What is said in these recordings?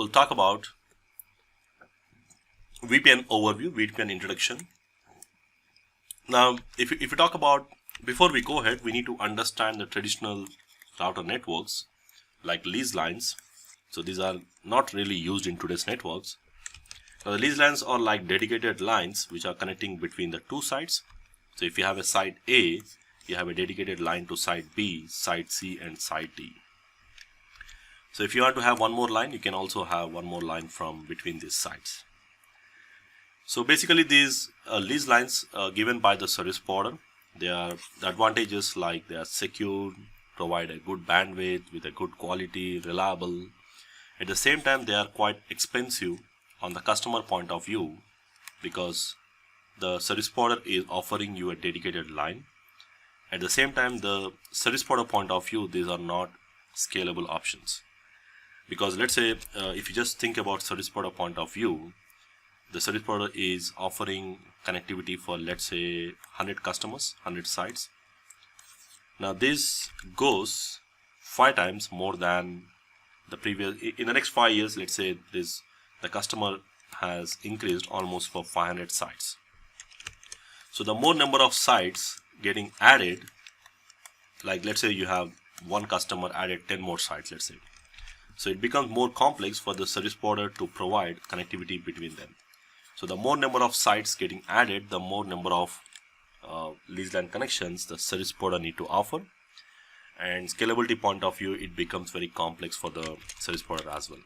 we'll talk about VPN overview, VPN introduction. Now, if you talk about, before we go ahead, we need to understand the traditional router networks like lease lines. So these are not really used in today's networks. Now, the lease lines are like dedicated lines which are connecting between the two sites. So if you have a site A, you have a dedicated line to site B, site C, and site D. So if you want to have one more line, you can also have one more line from between these sites. So basically these lease lines given by the service provider, they are the advantages like they are secure, provide a good bandwidth with a good quality, reliable. At the same time, they are quite expensive on the customer point of view because the service provider is offering you a dedicated line. At the same time, the service provider point of view, these are not scalable options. Because let's say if you just think about service provider point of view, the service provider is offering connectivity for, let's say, 100 customers, 100 sites. Now this goes 5 times more than the previous. In the next 5 years, let's say the customer has increased almost for 500 sites. So the more number of sites getting added, like let's say you have one customer added 10 more sites, let's say. So it becomes more complex for the service provider to provide connectivity between them. So the more number of sites getting added, the more number of lease line connections the service provider need to offer. And scalability point of view, it becomes very complex for the service provider as well.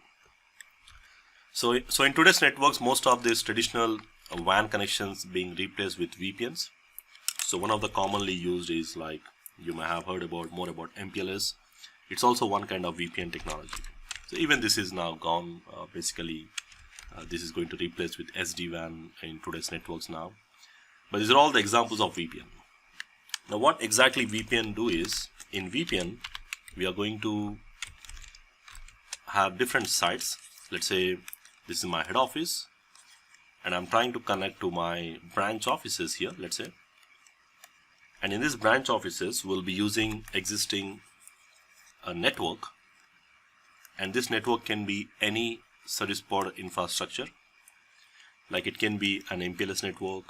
So in today's networks, most of these traditional WAN connections being replaced with VPNs. So one of the commonly used is, like you may have heard about more about MPLS. It's also one kind of VPN technology. So even this is now gone. Basically, this is going to replace with SD-WAN in today's networks now. But these are all the examples of VPN. Now, what exactly VPN do is, in VPN, we are going to have different sites. Let's say this is my head office, and I'm trying to connect to my branch offices here, let's say. And in these branch offices, we'll be using existing network. And this network can be any service provider infrastructure. Like it can be an MPLS network,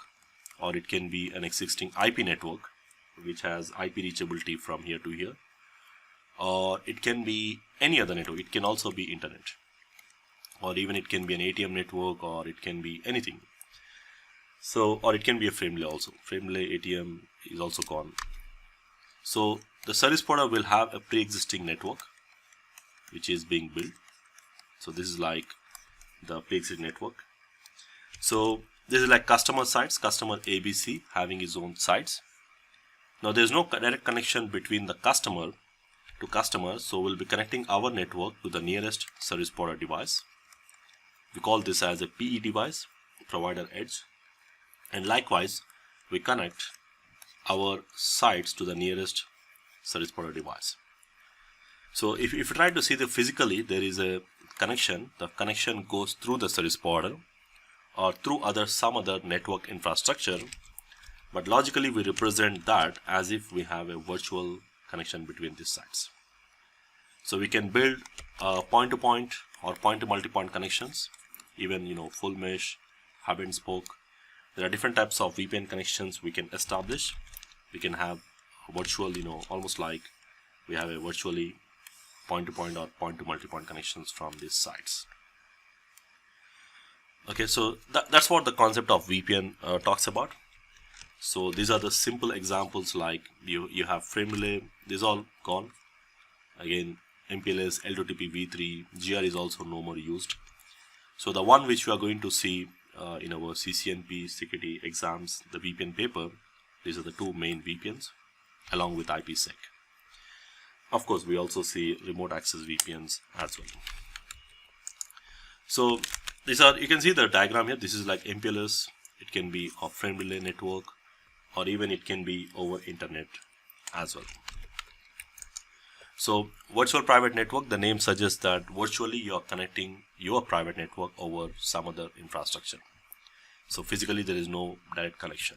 or it can be an existing IP network, which has IP reachability from here to here. Or it can be any other network. It can also be internet. Or even it can be an ATM network, or it can be anything. So, or it can be a frame relay also. Frame relay ATM is also gone. So the service provider will have a pre-existing network which is being built. So this is like the pre-existing network. So this is like customer sites, customer ABC having his own sites. Now there is no direct connection between the customer to customer, so we'll be connecting our network to the nearest service provider device. We call this as a PE device, provider edge. And likewise, we connect our sites to the nearest service provider device. So if you try to see physically, there is a connection. The connection goes through the service provider or through some other network infrastructure. But logically, we represent that as if we have a virtual connection between these sites. So we can build point-to-point or point-to-multi-point connections, even full mesh, hub and spoke. There are different types of VPN connections we can establish. We can have virtual, almost like we have a virtually point-to-point or point-to-multi-point connections from these sites. Okay, so that's what the concept of VPN talks about. So these are the simple examples, like you have frame relay. These all gone. Again, MPLS, L2TP, V3, GR is also no more used. So the one which we are going to see in our CCNP security exams, the VPN paper, these are the two main VPNs along with IPsec. Of course, we also see remote access VPNs as well. So these are, you can see the diagram here. This is like MPLS. It can be a frame relay network, or even it can be over internet as well. So virtual private network, the name suggests that virtually you are connecting your private network over some other infrastructure. So physically there is no direct connection.